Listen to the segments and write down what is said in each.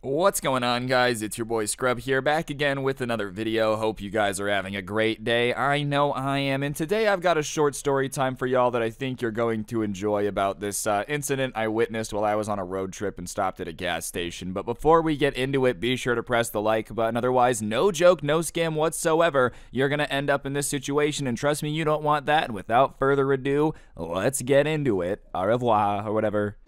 What's going on, guys? It's your boy Scrub here, back again with another video. Hope you guys are having a great day. I know I am, and today I've got a short story time for y'all that I think you're going to enjoy about this incident I witnessed while I was on a road trip and stopped at a gas station. But before we get into it, be sure to press the like button. Otherwise, no joke, no scam whatsoever. You're gonna end up in this situation, and trust me, you don't want that. And without further ado, let's get into it. Au revoir, or whatever.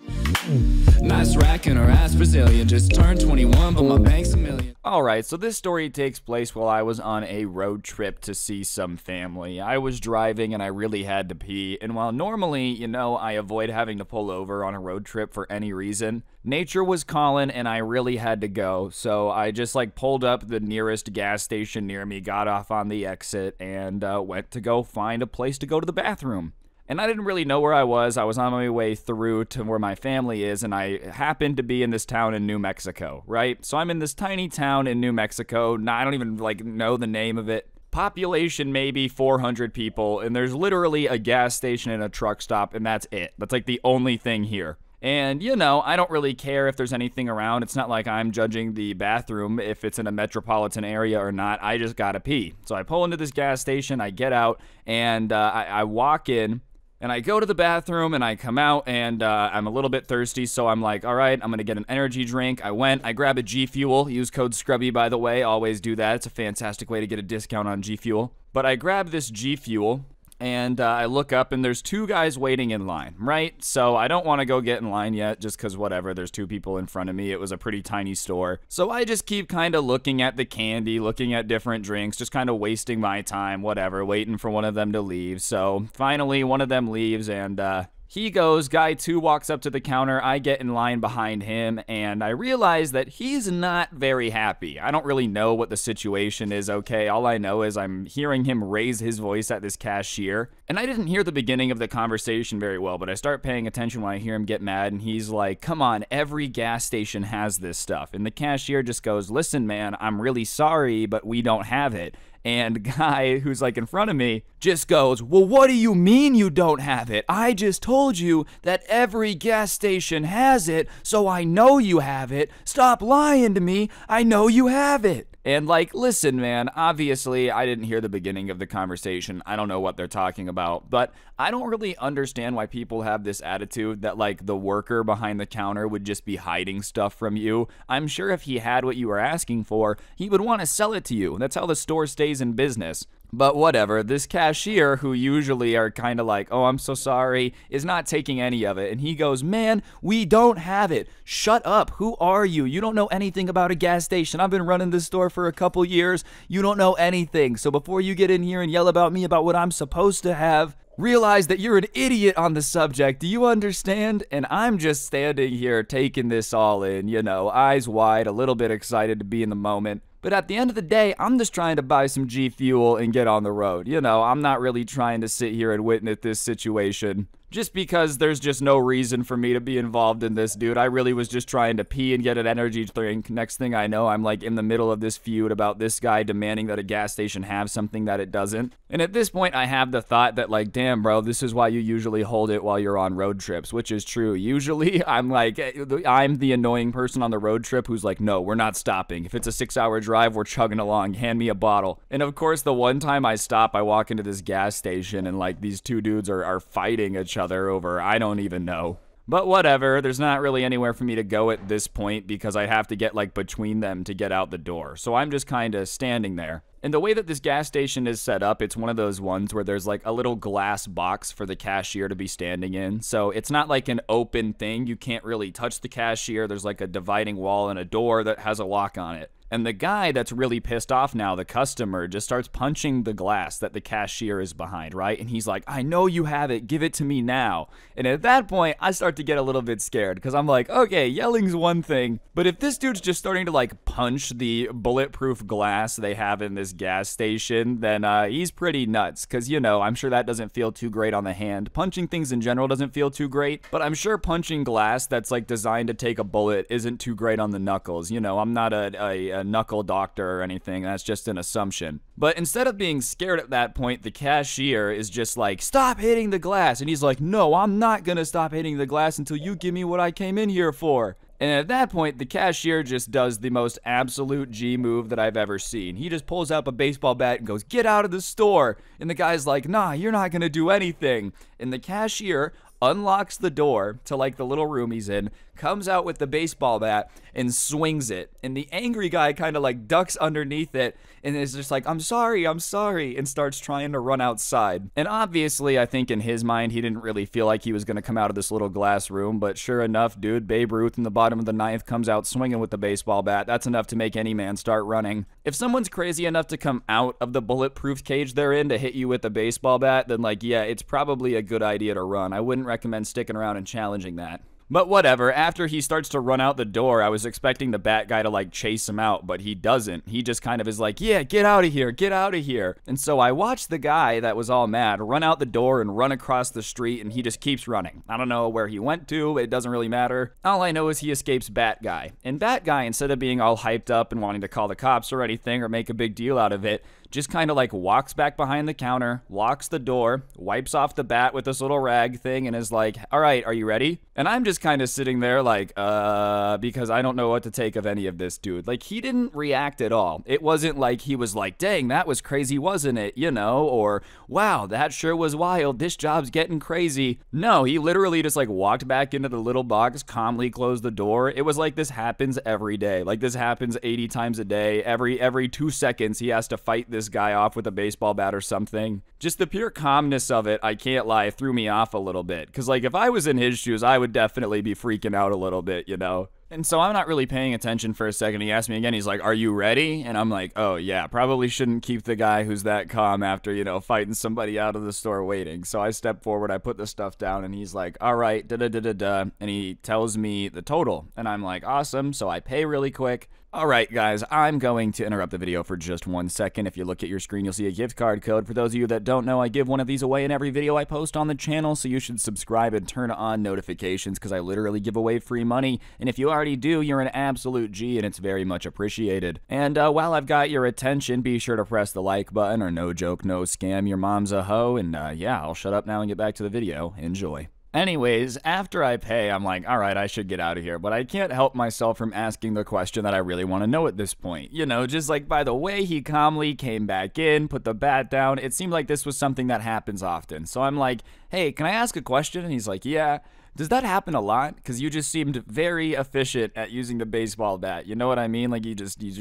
Nice racking her ass Brazilian, just turned 21, but my bank's $1 million. Alright, so this story takes place while I was on a road trip to see some family. I was driving and I really had to pee, and while normally, you know, I avoid having to pull over on a road trip for any reason, nature was calling and I really had to go, so I just pulled up the nearest gas station near me, got off on the exit, and went to go find a place to go to the bathroom. And I didn't really know where I was on my way through to where my family is, and I happened to be in this town in New Mexico, right? So I'm in this tiny town in New Mexico, I don't even, know the name of it. Population maybe 400 people, and there's literally a gas station and a truck stop, and that's it. That's the only thing here. And, you know, I don't really care if there's anything around. It's not like I'm judging the bathroom if it's in a metropolitan area or not. I just gotta pee. So I pull into this gas station, I get out, and I walk in. And I go to the bathroom, and I come out, and I'm a little bit thirsty, so I'm like, all right, I'm going to get an energy drink. I grab a G Fuel. Use code SCRUBBY, by the way. Always do that. It's a fantastic way to get a discount on G Fuel. But I grab this G Fuel, and I look up, and there's two guys waiting in line, right? So I don't want to go get in line yet, just because whatever, there's two people in front of me. It was a pretty tiny store. So I just keep kind of looking at the candy, looking at different drinks, just kind of wasting my time, whatever, waiting for one of them to leave. So finally, one of them leaves, and he goes, guy two walks up to the counter, I get in line behind him, and I realize that he's not very happy. I don't really know what the situation is, okay? All I know is I'm hearing him raise his voice at this cashier, and I didn't hear the beginning of the conversation very well, but I start paying attention when I hear him get mad, and he's like, come on, every gas station has this stuff. And the cashier just goes, listen, man, I'm really sorry, but we don't have it. And guy who's in front of me just goes, well, what do you mean you don't have it? I just told you that every gas station has it, so I know you have it. Stop lying to me. I know you have it. And listen, man, obviously I didn't hear the beginning of the conversation. I don't know what they're talking about, but I don't really understand why people have this attitude that the worker behind the counter would just be hiding stuff from you. I'm sure if he had what you were asking for, he would want to sell it to you. That's how the store stays in business. But whatever, this cashier, who usually are kind of oh, I'm so sorry, is not taking any of it. And he goes, man, we don't have it. Shut up. Who are you? You don't know anything about a gas station. I've been running this store for a couple years. You don't know anything. So before you get in here and yell about me about what I'm supposed to have, realize that you're an idiot on the subject. Do you understand? And I'm just standing here taking this all in, you know, eyes wide, a little bit excited to be in the moment. But at the end of the day, I'm just trying to buy some G Fuel and get on the road. You know, I'm not really trying to sit here and witness this situation. Just because there's just no reason for me to be involved in this, dude. I really was just trying to pee and get an energy drink. Next thing I know, I'm in the middle of this feud about this guy demanding that a gas station have something that it doesn't. And at this point, I have the thought that damn, bro, this is why you usually hold it while you're on road trips, which is true. Usually, I'm the annoying person on the road trip who's no, we're not stopping. If it's a 6-hour drive, we're chugging along. Hand me a bottle. And of course, the one time I stop, I walk into this gas station and these two dudes are fighting each other over I don't even know. But whatever, there's not really anywhere for me to go at this point because I have to get between them to get out the door. So I'm just kind of standing there. And the way that this gas station is set up, it's one of those ones where there's a little glass box for the cashier to be standing in. So it's not an open thing. You can't really touch the cashier. There's a dividing wall and a door that has a lock on it. And the guy that's really pissed off now, the customer, just starts punching the glass that the cashier is behind, right? And he's like, I know you have it. Give it to me now. And at that point, I start to get a little bit scared because I'm like, okay, yelling's one thing. But if this dude's just starting to punch the bulletproof glass they have in this gas station, then he's pretty nuts. Because, you know, I'm sure that doesn't feel too great on the hand. Punching things in general doesn't feel too great. But I'm sure punching glass that's designed to take a bullet isn't too great on the knuckles. You know, I'm not a knuckle doctor or anything. That's just an assumption. But instead of being scared at that point, the cashier is just stop hitting the glass. And he's like, no, I'm not gonna stop hitting the glass until you give me what I came in here for. And at that point, the cashier just does the most absolute G move that I've ever seen. He just pulls up a baseball bat and goes, "Get out of the store." And the guy's like, "Nah, you're not gonna do anything." And the cashier unlocks the door to like the little room he's in, comes out with the baseball bat and swings it. And the angry guy kind of like ducks underneath it and is just like, I'm sorry, and starts trying to run outside. And obviously, I think in his mind, he didn't really feel like he was going to come out of this little glass room. But sure enough, dude, Babe Ruth in the bottom of the ninth comes out swinging with the baseball bat. That's enough to make any man start running. If someone's crazy enough to come out of the bulletproof cage they're in to hit you with a baseball bat, then like, yeah, it's probably a good idea to run. I wouldn't recommend sticking around and challenging that. But whatever, after he starts to run out the door, I was expecting the bat guy to like chase him out, but he doesn't. He just kind of is like, yeah, get out of here, get out of here. And so I watched the guy that was all mad run out the door and run across the street, and he just keeps running. I don't know where he went to, it doesn't really matter. All I know is he escapes Bat Guy. And Bat Guy, instead of being all hyped up and wanting to call the cops or anything or make a big deal out of it, just kind of like walks back behind the counter, locks the door, wipes off the bat with this little rag thing, and is like, all right, are you ready? And I'm just kind of sitting there like, because I don't know what to take of any of this, dude. Like, he didn't react at all. It wasn't like he was like, dang, that was crazy, wasn't it? You know, or wow, that sure was wild. This job's getting crazy. No, he literally just like walked back into the little box, calmly closed the door. It was like this happens every day. Like, this happens 80 times a day. Every 2 seconds, he has to fight this guy off with a baseball bat or something. Just the pure calmness of it, I can't lie, threw me off a little bit. Because like, if I was in his shoes, I would definitely be freaking out a little bit, you know? And so I'm not really paying attention for a second. He asked me again, he's like, are you ready? And I'm like, oh yeah, probably shouldn't keep the guy who's that calm after, you know, fighting somebody out of the store waiting. So I step forward, I put the stuff down, and he's like, all right, da-da-da-da-da. And he tells me the total. And I'm like, awesome. So I pay really quick. All right, guys, I'm going to interrupt the video for just 1 second. If you look at your screen, you'll see a gift card code. For those of you that don't know, I give one of these away in every video I post on the channel, so you should subscribe and turn on notifications because I literally give away free money. And if you already do, you're an absolute G, and it's very much appreciated. And while I've got your attention, be sure to press the like button, or no joke, no scam, your mom's a hoe. And yeah, I'll shut up now and get back to the video. Enjoy. Anyways, after I pay, I'm like, all right, I should get out of here. But I can't help myself from asking the question that I really want to know at this point. You know, just like by the way he calmly came back in, put the bat down, it seemed like this was something that happens often. So I'm like, hey, can I ask a question? And he's like, yeah. Does that happen a lot? Because you just seemed very efficient at using the baseball bat. You know what I mean? Like, you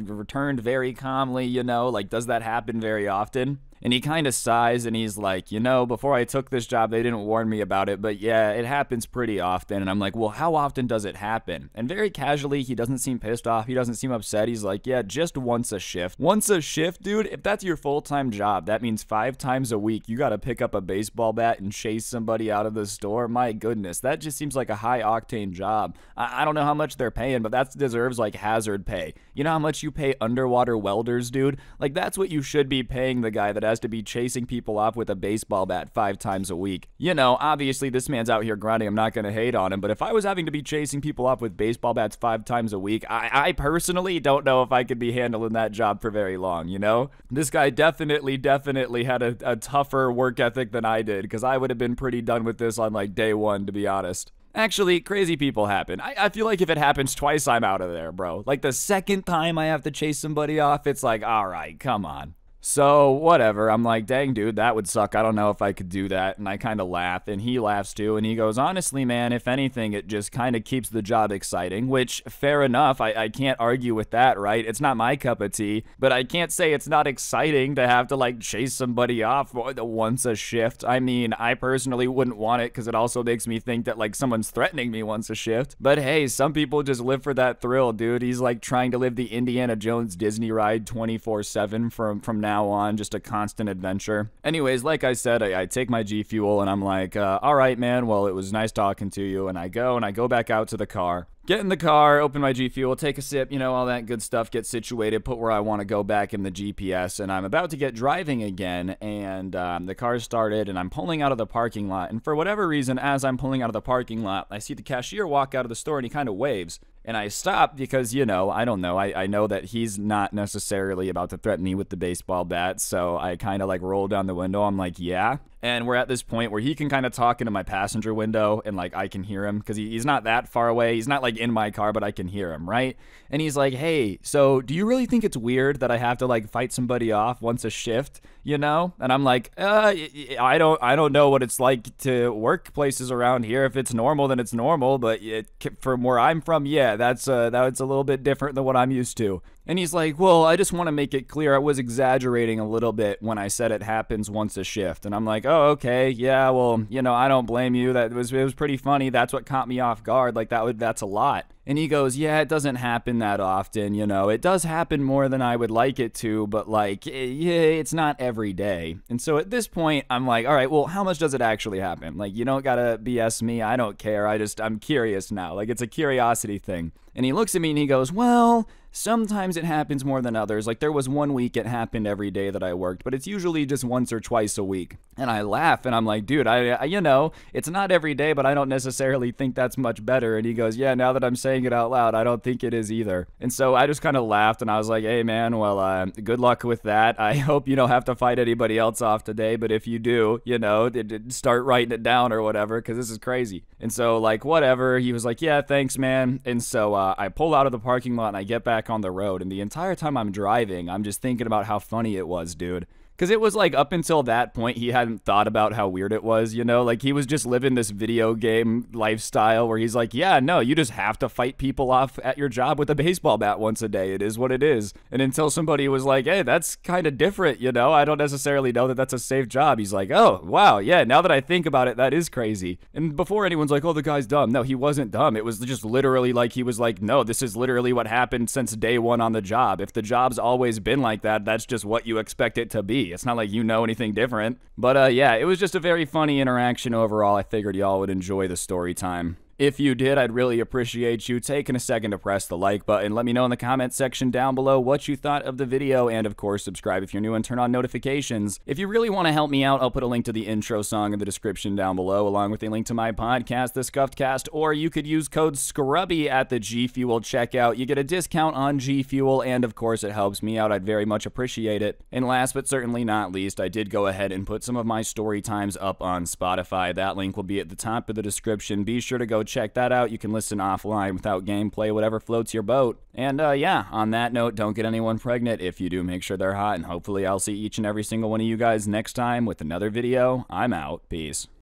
returned very calmly, you know? Like, does that happen very often? And he kind of sighs and he's like, you know, before I took this job, they didn't warn me about it, but yeah, it happens pretty often. And I'm like, well, how often does it happen? And very casually, he doesn't seem pissed off. He doesn't seem upset. He's like, yeah, just once a shift. Once a shift, dude? If that's your full-time job, that means 5 times a week you got to pick up a baseball bat and chase somebody out of the store. My goodness, that just seems like a high-octane job. I don't know how much they're paying, but that deserves like hazard pay. You know how much you pay underwater welders, dude? Like, that's what you should be paying the guy that has to be chasing people off with a baseball bat 5 times a week. You know, obviously this man's out here grinding. I'm not going to hate on him, but if I was having to be chasing people off with baseball bats 5 times a week, I personally don't know if I could be handling that job for very long, you know? This guy definitely had a tougher work ethic than I did, because I would have been pretty done with this on like day 1, to be honest. Actually, crazy people happen. I feel like if it happens twice, I'm out of there, bro. Like the second time I have to chase somebody off, it's like, all right, come on. So, whatever, I'm like, dang, dude, that would suck. I don't know if I could do that. And I kind of laugh, and he laughs too, and he goes, honestly, man, if anything, it just kind of keeps the job exciting, which, fair enough, I can't argue with that, right? It's not my cup of tea, but I can't say it's not exciting to have to, like, chase somebody off once a shift. I mean, I personally wouldn't want it, because it also makes me think that, like, someone's threatening me once a shift. But hey, some people just live for that thrill, dude. He's, like, trying to live the Indiana Jones Disney ride 24/7 from now on, just a constant adventure. Anyways, like I said, I take my G Fuel and I'm like, all right, man, well, it was nice talking to you. And I go back out to the car. Get in the car, open my G Fuel, take a sip, you know, all that good stuff, get situated, put where I want to go back in the GPS, and I'm about to get driving again, and the car started, and I'm pulling out of the parking lot, and for whatever reason, as I'm pulling out of the parking lot, I see the cashier walk out of the store, and he kind of waves. And I stop because, you know, I don't know. I know that he's not necessarily about to threaten me with the baseball bat. So I kind of like roll down the window. I'm like, yeah. And we're at this point where he can kind of talk into my passenger window and like I can hear him because he's not that far away. He's not like in my car, but I can hear him, right? And he's like, hey, so do you really think it's weird that I have to like fight somebody off once a shift, you know? And I'm like, I don't know what it's like to work places around here. If it's normal, then it's normal. But from where I'm from, yeah, that's a little bit different than what I'm used to. And he's like, well, I just want to make it clear I was exaggerating a little bit when I said it happens once a shift. And I'm like, oh, okay, yeah, well, you know, I don't blame you. It was pretty funny. That's what caught me off guard. Like that's a lot. And he goes, yeah, it doesn't happen that often, you know. It does happen more than I would like it to, but like, yeah, it's not every day. And so at this point, I'm like, all right, well, how much does it actually happen? Like, you don't gotta BS me. I don't care. I'm curious now. Like, it's a curiosity thing. And he looks at me and he goes, well, sometimes it happens more than others. Like, there was one week it happened every day that I worked, but it's usually just once or twice a week. And I laugh and I'm like, dude, I you know, it's not every day, but I don't necessarily think that's much better. And he goes, yeah, now that I'm saying it out loud, I don't think it is either. And so I just kind of laughed and I was like, hey man, well, good luck with that. I hope you don't have to fight anybody else off today, but if you do, you know, start writing it down or whatever, because this is crazy. And so like, whatever, he was like, yeah, thanks, man. And so I pull out of the parking lot and I get back on the road, and the entire time I'm driving, I'm just thinking about how funny it was, dude. Because it was like up until that point, he hadn't thought about how weird it was, you know? Like, he was just living this video game lifestyle where he's like, yeah, no, you just have to fight people off at your job with a baseball bat once a day. It is what it is. And until somebody was like, hey, that's kind of different, you know? I don't necessarily know that that's a safe job. He's like, oh, wow, yeah, now that I think about it, that is crazy. And before anyone's like, oh, the guy's dumb. No, he wasn't dumb. It was just literally like, he was like, no, this is literally what happened since day one on the job. If the job's always been like that, that's just what you expect it to be. It's not like you know anything different. But yeah, it was just a very funny interaction overall. I figured y'all would enjoy the story time. If you did, I'd really appreciate you taking a second to press the like button. Let me know in the comment section down below what you thought of the video, and of course, subscribe if you're new and turn on notifications. If you really want to help me out, I'll put a link to the intro song in the description down below, along with a link to my podcast, The Scuffed Cast, or you could use code SCRUBBY at the G Fuel checkout. You get a discount on G Fuel, and of course, it helps me out. I'd very much appreciate it. And last but certainly not least, I did go ahead and put some of my story times up on Spotify. That link will be at the top of the description. Be sure to go check that out. You can listen offline without gameplay, whatever floats your boat. And yeah, on that note, don't get anyone pregnant. If you do, make sure they're hot, and hopefully I'll see each and every single one of you guys next time with another video. I'm out. Peace.